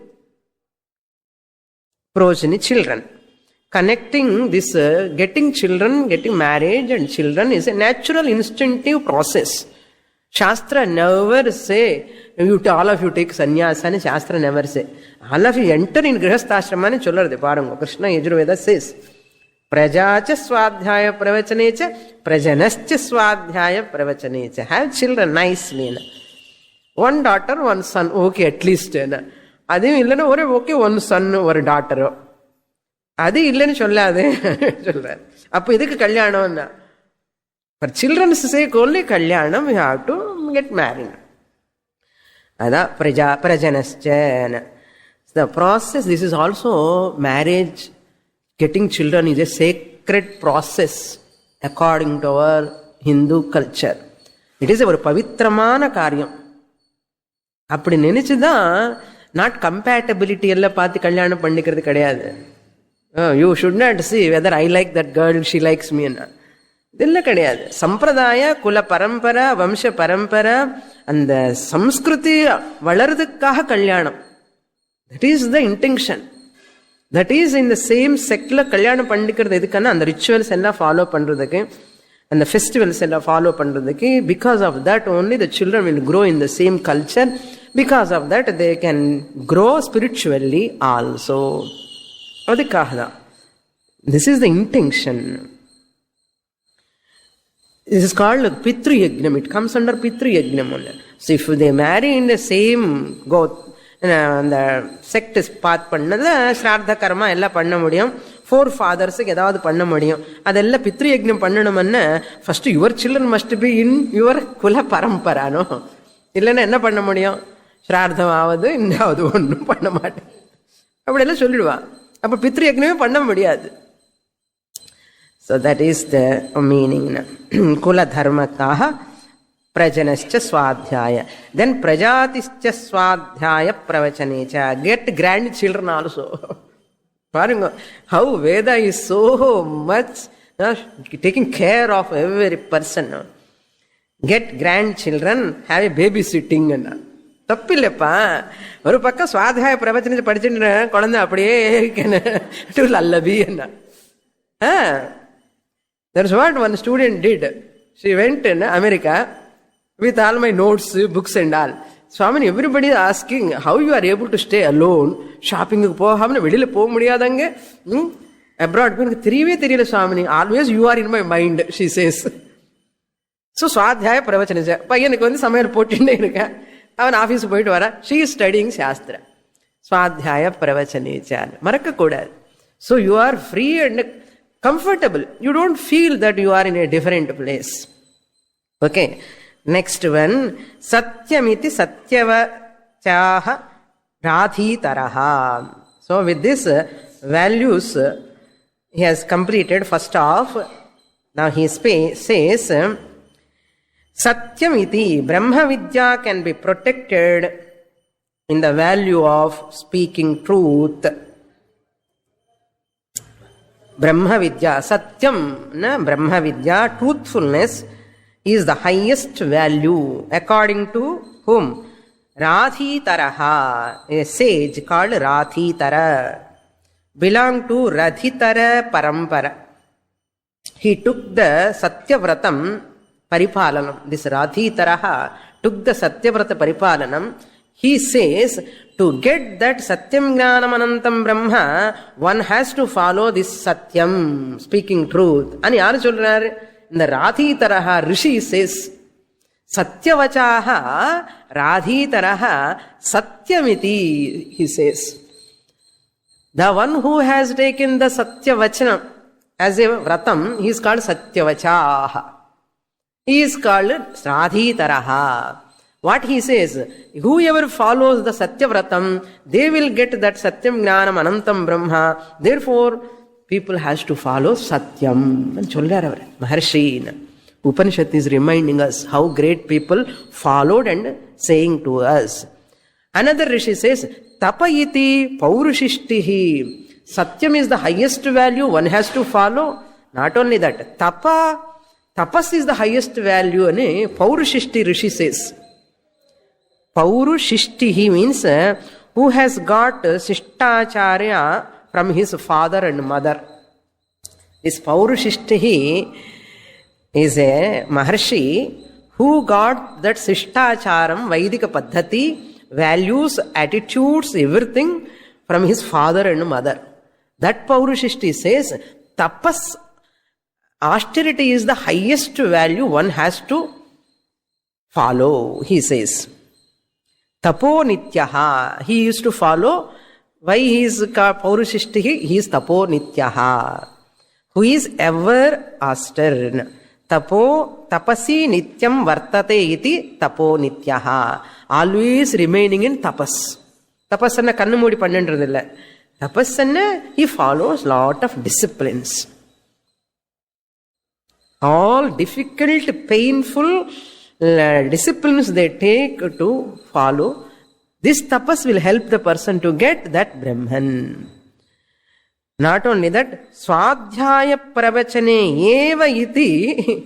Progeny, children. Connecting this, getting children, getting marriage and children is a natural instinctive process. Shastra never say, all of you take sannyasa, and Shastra never say. All of you enter in grihasthashrama and chollarde parango. Krishna Yajurveda says, Prajacha swadhyaya pravachanacha, prajanascha swadhyaya pravachanacha. Have children nicely. One daughter, one son. Okay, at least. அதையும் இல்லைன்னா ஒரே okay one Sun ஒரு டாட்டரோ, அது இல்லைன்னு சொல்லாதே சொல்றாரு. அப்போ இதுக்கு கல்யாணம்னா ஃபார் சில்ட்ரன்ஸ் சேக் ஓன்லி கல்யாணம், you have to get married. அதான் பிரஜனஸ்சன the process. This is also marriage. Getting children is a sacred process according to our Hindu culture. It is ஒரு பவித்திரமான காரியம். அப்படி நினைச்சுதான் நாட் கம்பேட்டபிலிட்டி எல்லாம் பார்த்து கல்யாணம் பண்ணிக்கிறது கிடையாது. You should not see whether I like that girl, she likes me. இதெல்லாம் கிடையாது. சம்பிரதாய குல பரம்பரை வம்ச பரம்பரை அந்த சம்ஸ்கிருதி வளர்றதுக்காக கல்யாணம். That is the intention. That is இந்த சேம் செக்ல கல்யாணம் பண்ணிக்கிறது எதுக்குன்னா அந்த ரிச்சுவல்ஸ் எல்லாம் ஃபாலோ பண்றதுக்கு, அந்த ஃபெஸ்டிவல்ஸ் எல்லாம் ஃபாலோ பண்றதுக்கு. Because of that only the children will grow in the same culture. Because of that they can grow spiritually also. அதுக்காக தான். This is the intention. This is called Pitru Yajnam. It comes under Pitru Yajnam only. So if they marry in the same goth, அந்த checked பாத் பண்ணதுல ஸ்ரார்த்த கர்மா எல்லாம் பண்ண முடியும். 4 fathersக்கு ஏதாவது பண்ண முடியும். அதெல்லாம் பித்ரு யஜ்ஞம் பண்ணணும்னா first your children must be in your குல பரம்பரானோ. இல்லைன்னா என்ன பண்ண முடியும்? ஸ்ரார்த்தமாவது இன்னாவது ஒன்றும் பண்ண மாட்டேன் அப்படியெல்லாம் சொல்லிடுவா. அப்போ பித்ரு யஜ்ஞமே பண்ண முடியாது. So that is the meaning. குல தர்மத்தாக பிரஜனஸ்ச ஸ்வாத்தியாய. தென் பிரஜாதிஷ்ச ஸ்வாத்தியாய பிரவச்சனேச்ச. Get grand children also. பாருங்க, how Veda is so much taking care of every person. Get grand children, have a baby sitting. தப்பில்லைப்பா. ஒரு பக்கம் சுவாத்தியாய பிரவச்சனை படிச்சுட்டு குழந்தை அப்படியே லல்லபி என்ன. That's what one student did. She went in America with all my notes, books and all. Swamini, everybody is asking how you are able to stay alone. Shopping போகாம வெளியில போக முடியாதங்க. Abroad தெரியவே தெரியல Swamini. Always you are in my mind, she says. So சுவாத்தியாய பிரவச்சனை பையனுக்கு சமையல் போட்டுட்டே இருக்கேன். அவன் ஆஃபீஸுக்கு போயிட்டு வர. ஷீ இஸ் ஸ்டடிங் சாஸ்திர. சுவாத்தியாய பிரவச்சனேச்சான் மறக்க கூடாது. So you are free and comfortable. You don't feel that you are in a different place. Okay. Next one. Satyamiti satyavachaha radhitaraha. So with this values he has completed first off. Now he says Satyamiti, Brahma Vidya can be protected in the value of speaking truth. Brahma Vidya, Satyam, Brahma Vidya, truthfulness is the highest value. According to whom? Radhitaraha, a sage called Radhitara, belonged to Radhitara Parampara. He took the Satyavratam Paripalanam. This Radhitaraha took the Satyavrata Paripalanam he says, to get that Satyam Jnanam Anantam Brahma, one has to follow this Satyam, speaking truth. And yaar solrar? In the Radhitaraha, Rishi says, Satyavachaha Radhitaraha Satyamiti, he says. The one who has taken the Satyavachana as a Vratam, he is called Satyavachaha. He is called Radhitaraha. What he says, whoever follows the Satyavratam, they will get that Satyam Jnanam Anantam Brahma. Therefore, people has to follow Satyam. And Chollar Maharshi. Upanishad is reminding us how great people followed and saying to us. Another Rishi says, Tapayiti Paurushishtihi. Satyam is the highest value, one has to follow. Not only that, Tapas is the highest value. Paurushishti Rishi says. Paurushishtihi means who has got Sishtacharya from his father and mother. This Paurushishtihi is a Maharshi who got that Sishtacharam, Vaidika Paddhati, values, attitudes, everything from his father and mother. That Paurushishti says, Tapas, austerity is the highest value one has to follow, he says. Tapo Nityaha, he used to follow. Why he is called Paurushishti? He is Tapo Nityaha, who is ever austere. Tapo, tapasi nityam vartate iti tapo nityaha. Always remaining in tapas. Tapasanna kannu moodi pannendradilla. Tapasanna, he follows lot of disciplines. All difficult, painful disciplines they take to follow. This tapas will help the person to get that Brahman. Not only that, Swadhyaya Pravachane eva iti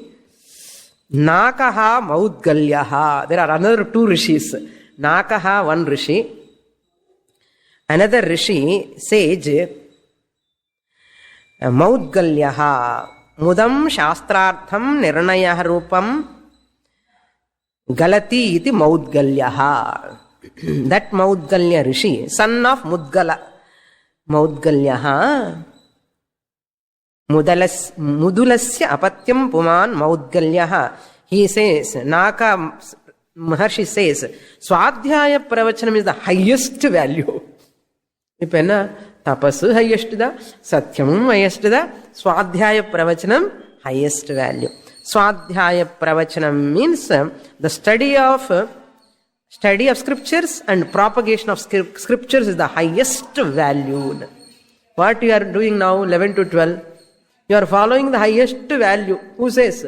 Nakaha Maudgalyaha. There are another two rishis. Nakaha, one rishi. Another rishi, sage, Maudgalyaha. Mudam Shastrartham Nirnayah Rupam Galati iti Maudgalyaha. That Maudgalya rishi, son of Mudgala. Maudgalyaha. Mudulasya apatyam puman Maudgalyaha. He says, Naka Maharshi says, Swadhyaya Pravachanam is the highest value. Ipenna tapasu highest da, Satyam highest da, Swadhyaya Pravachanam highest value. Swadhyaya Pravachanam means the study of scriptures and propagation of scriptures is the highest value. What you are doing now, 11 to 12, you are following the highest value. Who says?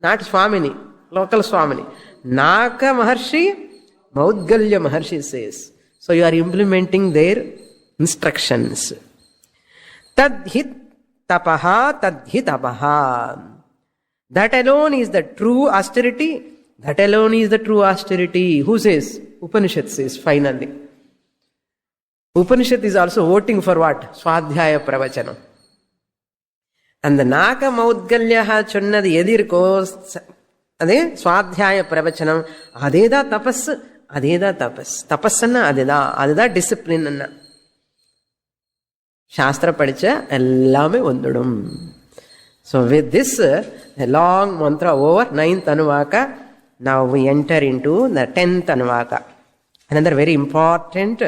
Not Swamini, local Swamini. Naka Maharshi, Maudgalya Maharshi says. So you are implementing their instructions. Tadhit tapaha, tadhit apaha. That alone is the true austerity. That alone is the true austerity. Who says? Upanishad says, finally. Upanishad is also voting for what? Swadhyaya Pravachanam. And the Naka Maudgalyaha Chonnadi Edirko, Ade Swadhyaya Pravachanam, Adeda Tapas, Adeda Tapas. Tapasana Adeda discipline. Shastra Padicha, Ellame Undudum. So with this, a long mantra over, 9th Anuvaka. Now we enter into the 10th Anuvaka. Another very important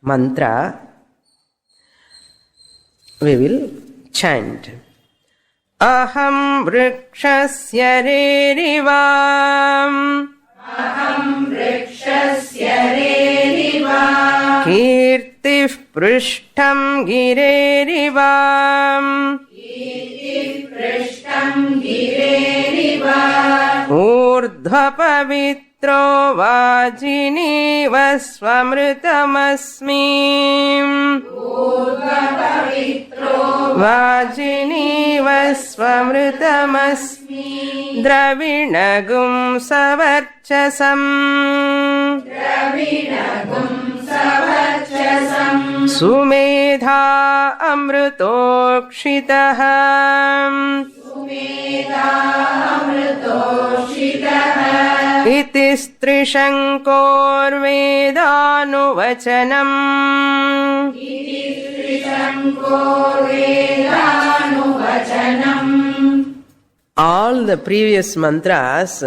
mantra we will chant. Aham vrikshasya rerivam. Aham vrikshasya rerivam. Kirtif prishtam girerivam. Kirtif prishtam girerivam. Urdhva pavitro vajini vasvamritamasmi. Urdhva pavitro vajini vasvamritamasmi. Dravinagum savarchasam. Dravinagum savarchasam. Sumedha amrutokshitah. Sumedha amrutokshitah. iti strishankorvedanuvacanam. All the previous mantras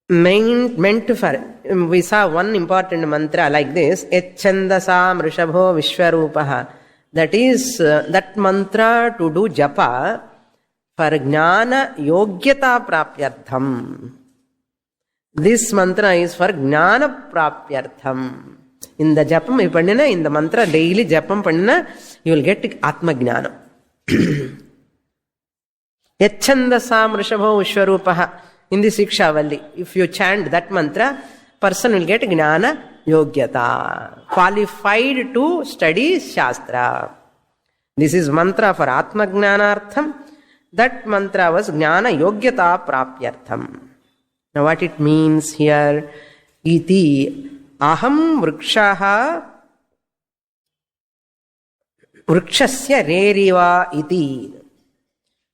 meant for, we saw one important mantra like this, Etchandasam Rishabho Vishwarupaha. That is, that mantra to do japa for jnana yogyata prapyartham. This mantra is for jnana prapyartham. In the japam pannina, in the mantra daily japam pannina, you will get atma jnana. Yachandasam Rishabho Vishwarupaha. In the Seekshaavallee, if you chant that mantra, person will get jnana yogyata, qualified to study Shastra. This is mantra for Atma Jnanartham. That mantra was jnana yogyata prapyartham. Now what it means here, iti aham vrikshaha vrikshasya reriva iti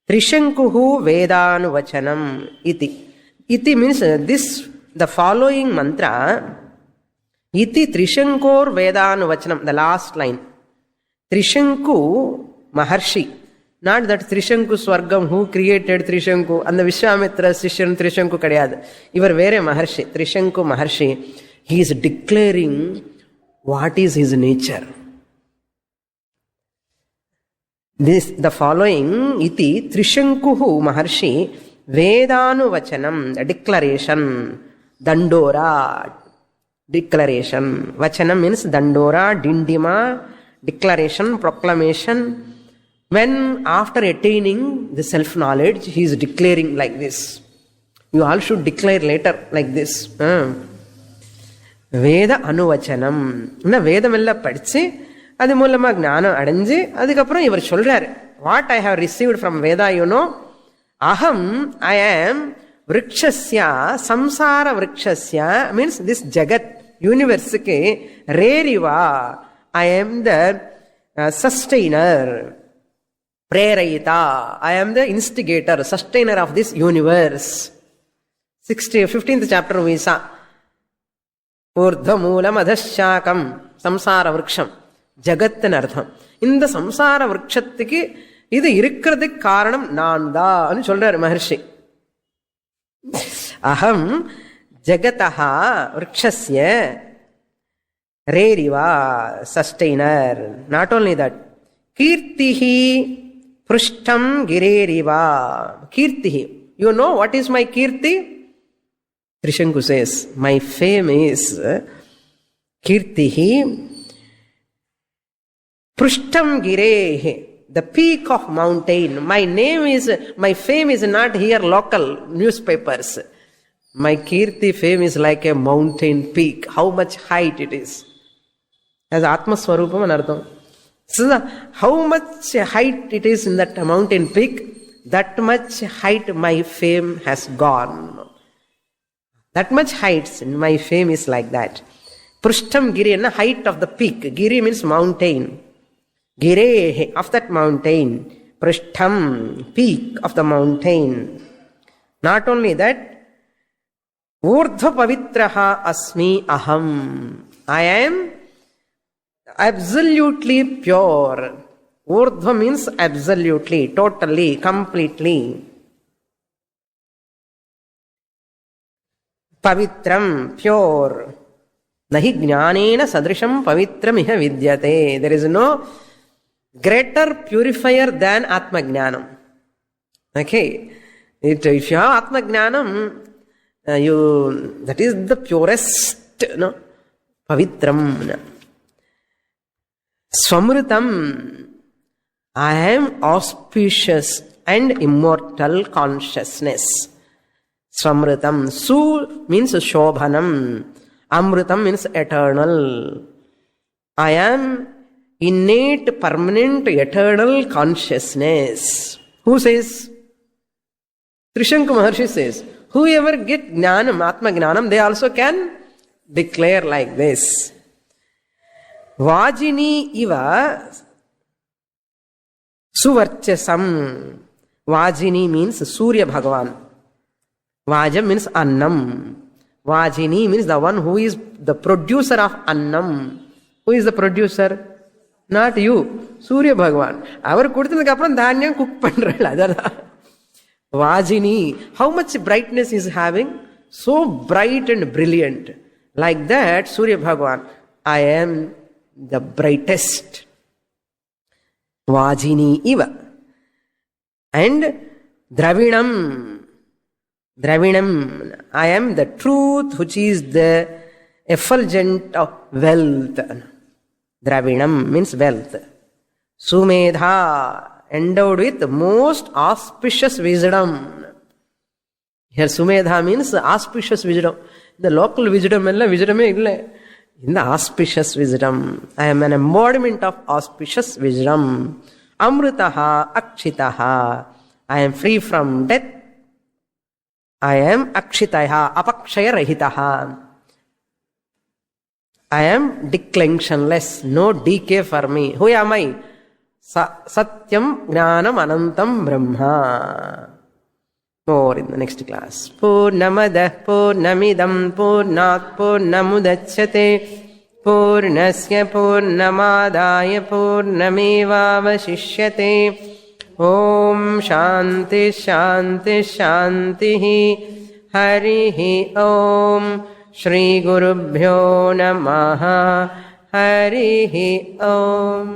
trishankuhu vedānuvachanam iti. Iti means this, the following mantra, iti trishankor vedānuvachanam, the last line. Trishanku Maharshi, not that Trishanku Swargam, who created Trishanku, and the Vishwamitra Sishyan Trishanku kadiyadu. Ivar vere Maharshi, Trishanku Maharshi. He is declaring what is his nature. This, the following, iti Trishankuhu Maharshi Vedānuvachanam, a declaration, Dandora, declaration. Vachanam means Dandora, Dindima, declaration, proclamation. When after attaining the self-knowledge, he is declaring like this. You all should declare later like this. Veda Anuvachanam. Vedam ella படிச்சு அது மூலமா ஞானம் அடைஞ்சு அதுக்கப்புறம் இவர் சொல்றாரு, what I have received from Veda, you know, அகம் I ஆம் விருக்ஷஸ்யா சம்சார விருக்ஷஸ்யா means this Jagat யூனிவர்ஸுக்கு ரேரிவா I am the sustainer, பிரேரயிதா I am the instigator, sustainer of this universe. 15th chapter we saw ஊர்த்வமூலம் அதசாக்கம் சம்சார விருக்ஷம் ஜகத்தின் அர்த்தம். இந்த சம்சார விருட்சத்துக்கு இது இருக்கிறதுக்கு காரணம் நான் தான் சொல்றாரு மகர்ஷி. அகம் ஜகதா விருக்ஷஸ்ய ரேரிவா சஸ்டெய்னர். நாட் ஓன்லி தட், கீர்த்திஹி பிருஷ்டம் கிரேரிவா. கீர்த்திஹி, you know what is my கீர்த்தி? Trishanku says, my fame is kirtihi Prishtam Girehe, the peak of mountain. My name is, my fame is not here local newspapers. My Kirti fame is like a mountain peak. How much height it is. As Atma Swarupam anartham. So how much height it is in that mountain peak, that much height my fame has gone. That much heights in my fame is like that. Prishtam Giri, height of the peak. Giri means mountain. Girehe, of that mountain. Prishtam, peak of the mountain. Not only that, Urdhva Pavitraha Asmi Aham. I am absolutely pure. Urdhva means absolutely, totally, completely. Pavitram, pure. Nahi jnanena sadrisham pavitram iha vidyate. There is no greater purifier than Atma Jnanam. Okay. If you have Atma Jnanam, that is the purest, no? Pavitram. Swamritam. I am auspicious and immortal consciousness. Swamritam. Su means Shobhanam. Amritam means eternal. I am innate, permanent, eternal consciousness. Who says? Trishanku Maharshi says. Whoever get jnanam, Atma Jnanam, they also can declare like this. Vajini iva suvarchasam. Vajini means Surya Bhagavan. Vajam means annam. Vajini means the one who is the producer of annam. Who is the producer? Not you. Surya Bhagavan. Our kuduthanadukku appuram dhanyam cook pandrala adala. Vajini. How much brightness is having? So bright and brilliant. Like that, Surya Bhagavan, I am the brightest. Vajini iva. And Dravinam. Dravinam. I am the truth which is the effulgent of wealth. Dravinam means wealth. Sumedha. Endowed with most auspicious wisdom. Here Sumedha means auspicious wisdom. The local wisdom wisdom in the auspicious wisdom. I am an embodiment of auspicious wisdom. Amritaha akshitaha. I am free from death. I am akshitaha apakshaya rahitaha. I am declensionless. No decay for me. Who am I? Satyam Jnanam Anantam Brahma. More in the next class. Purnamadah Purnamidam Purnat Purnamudachyate Purnasya Purnamadaya Purnamevavashishyate. Om Shanti Shanti Shanti Harihi Om Shri Gurubhyo Namaha Harihi Om.